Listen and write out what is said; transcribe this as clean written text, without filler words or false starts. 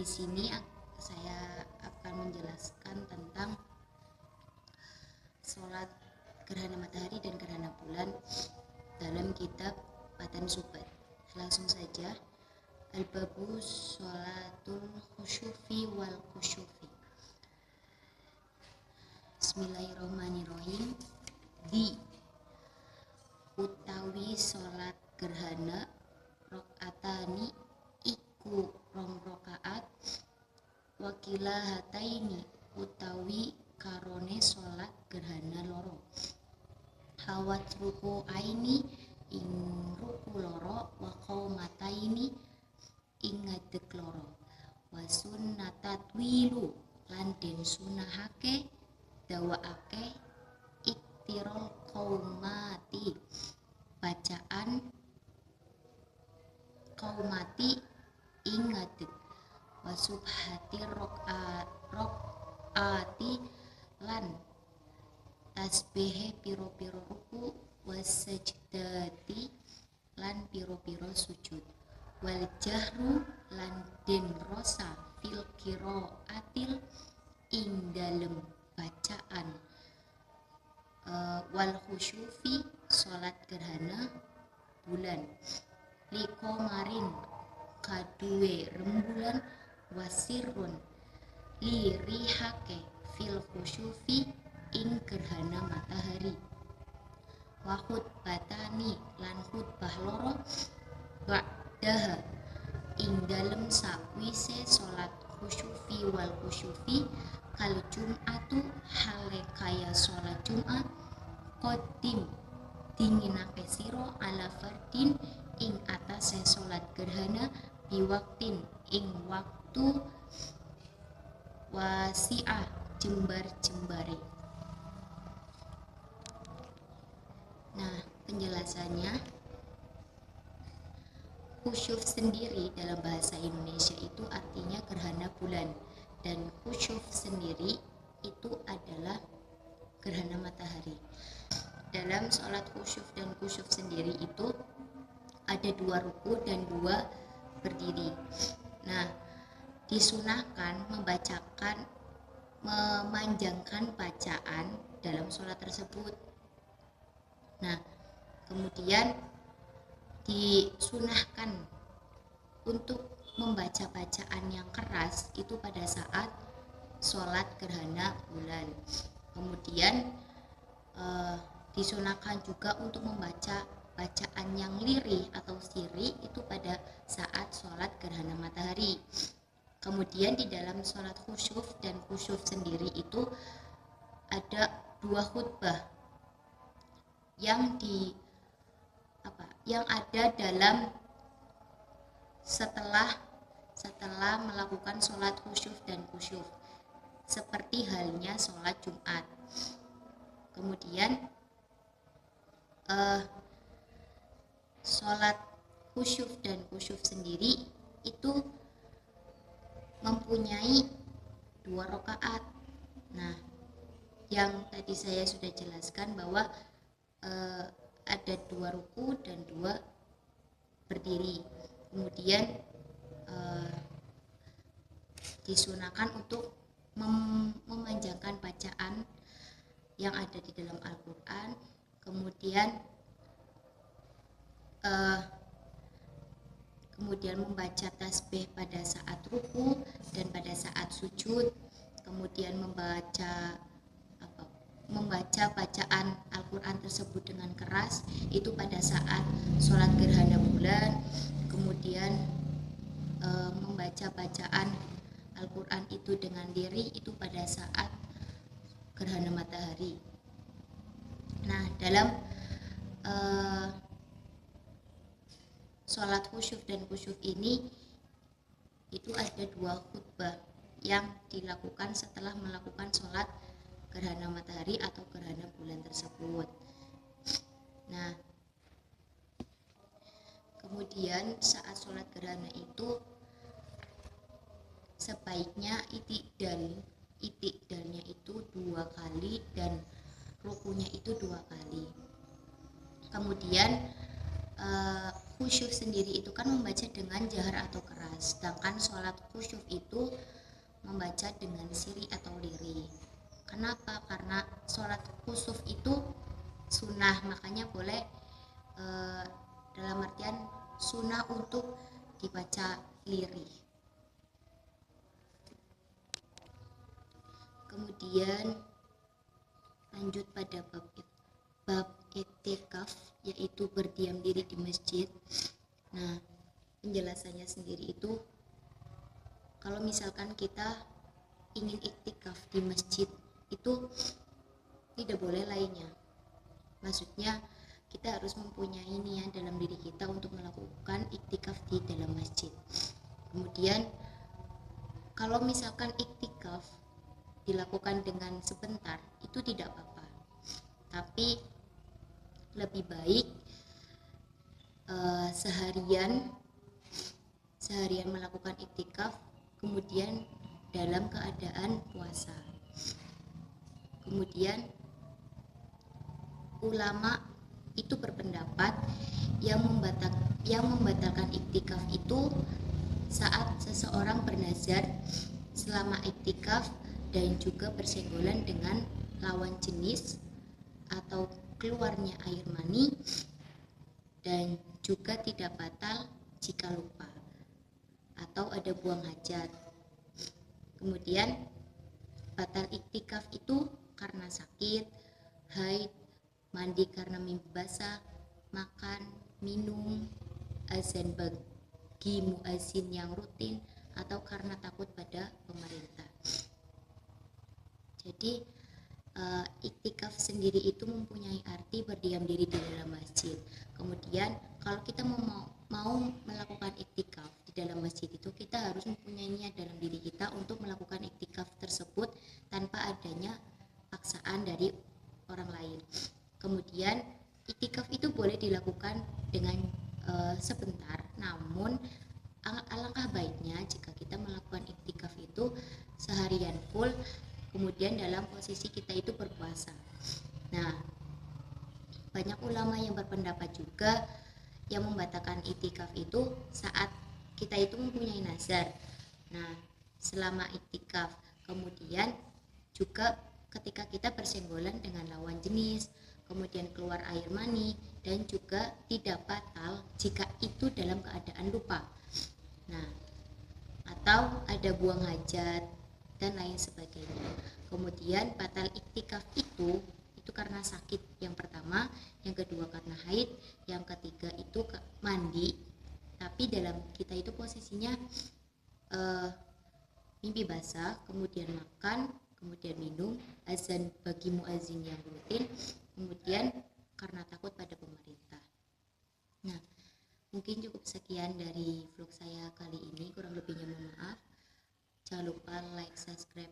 sini saya akan menjelaskan tentang sholat gerhana matahari dan gerhana bulan dalam kitab Matan Subat. Langsung saja, al-babu sholatul khusyufi wal khusyufi. Bismillahirrahmanirrahim. Di utawi sholat gerhana rakaatani iku rong rakaat, wakila hataini utawi karone sholat gerhana loro, hawat ruku aini ing ruku loro, wa qaumataini ing ngadeg loro, wa sunnatatwilu lan den sunahake dawaake iktirol qaumati bacaan qaumati ing ngadeg, wa subhati rakaati lan tasbihe piro-piro ruku, wa sajdati lan piro-piro sujud, wal jahru lan den rosa fil qiraatil ing dalem bacaan, wal khusyufi salat gerhana bulan, liko marin kaduwe rembulan, wasirun lirihake fil khusyufi ing gerhana matahari, wa khutbatani lan khutbah loro ba'daha ing dalem sakwise salat khusyufi wal khusyufi, kal jum'atu hale kaya salat Jumat, qadim dinginake sira ala fardin ing atase salat gerhana biwaktin ing waktu wasi'ah jembar-jembare. Nah, penjelasannya, khusyuf sendiri dalam bahasa Indonesia itu artinya gerhana bulan, dan khusyuf sendiri itu adalah gerhana matahari. Dalam sholat khusyuf dan khusyuf sendiri itu ada 2 ruku dan 2 berdiri. Nah, disunahkan memanjangkan bacaan dalam sholat tersebut. Nah, kemudian disunahkan untuk membaca bacaan yang keras itu pada saat sholat gerhana bulan. Kemudian disunahkan juga untuk membaca bacaan yang lirih atau sirih itu pada saat sholat gerhana matahari. Kemudian di dalam sholat khusyuf dan khusyuf sendiri itu ada 2 khutbah yang ada dalam setelah melakukan sholat khusyuf dan khusyuf, seperti halnya sholat Jumat. Kemudian sholat khusyuf dan khusyuf sendiri itu mempunyai 2 rakaat. Nah, yang tadi saya sudah jelaskan bahwa ada 2 ruku dan 2 berdiri. Kemudian disunahkan untuk memanjangkan bacaan yang ada di dalam Al-Quran. Kemudian membaca tasbih pada saat ruku dan pada saat sujud. Kemudian membaca bacaan Al-Quran tersebut dengan keras itu pada saat sholat gerhana bulan. Kemudian membaca bacaan Al-Quran itu dengan lirih itu pada saat gerhana matahari. Nah, dalam sholat khusyuf dan khusyuf ini itu ada 2 khutbah yang dilakukan setelah melakukan sholat gerhana matahari atau gerhana bulan tersebut. Nah, kemudian saat sholat gerhana itu sebaiknya itikdalnya itu 2 kali dan rukunya itu 2 kali. Kemudian khusyuf sendiri itu kan membaca dengan jahar atau keras, sedangkan sholat khusyuf itu membaca dengan siri atau lirih. Kenapa? Karena sholat khusyuf itu sunnah, makanya boleh dalam artian sunnah untuk dibaca lirih. Kemudian lanjut pada bab iktikaf, yaitu berdiam diri di masjid. Nah, penjelasannya sendiri itu kalau misalkan kita ingin iktikaf di masjid itu tidak boleh lainnya. Maksudnya kita harus mempunyai niat dalam diri kita untuk melakukan iktikaf di dalam masjid. Kemudian kalau misalkan iktikaf dilakukan dengan sebentar itu tidak apa-apa, tapi lebih baik seharian melakukan iktikaf kemudian dalam keadaan puasa. Kemudian ulama itu berpendapat yang membatalkan iktikaf itu saat seseorang bernazar selama iktikaf dan juga bersenggolan dengan lawan jenis atau keluarnya air mani, dan juga tidak batal jika lupa atau ada buang hajat. Kemudian batal iktikaf itu karena sakit, haid, mandi karena mimpi basah, makan, minum, azan bagi muazin yang rutin, atau karena takut pada pemerintah. Jadi iktikaf sendiri itu mempunyai arti berdiam diri di dalam masjid. Kemudian kalau kita mau melakukan iktikaf di dalam masjid itu kita harus mempunyai niat dalam diri kita untuk melakukan iktikaf tersebut tanpa adanya paksaan dari orang lain. Kemudian iktikaf itu boleh dilakukan dengan sebentar, namun alangkah baiknya jika kita melakukan iktikaf itu seharian full, kemudian dalam posisi kita itu berpuasa. Nah, banyak ulama yang berpendapat juga yang membatalkan iktikaf itu saat kita itu mempunyai nazar. Nah, selama iktikaf, kemudian juga ketika kita bersenggolan dengan lawan jenis, kemudian keluar air mani, dan juga tidak batal jika itu dalam keadaan lupa. Nah, atau ada buang hajat dan lain sebagainya. Kemudian batal iktikaf itu karena sakit yang pertama, yang kedua karena haid, yang ketiga itu mandi, tapi dalam kita itu posisinya mimpi basah, kemudian makan, kemudian minum, azan bagi muazin yang rutin, kemudian karena takut pada pemerintah. Nah, mungkin cukup sekian dari vlog saya kali ini, kurang lebihnya mohon maaf. Jangan lupa like, subscribe,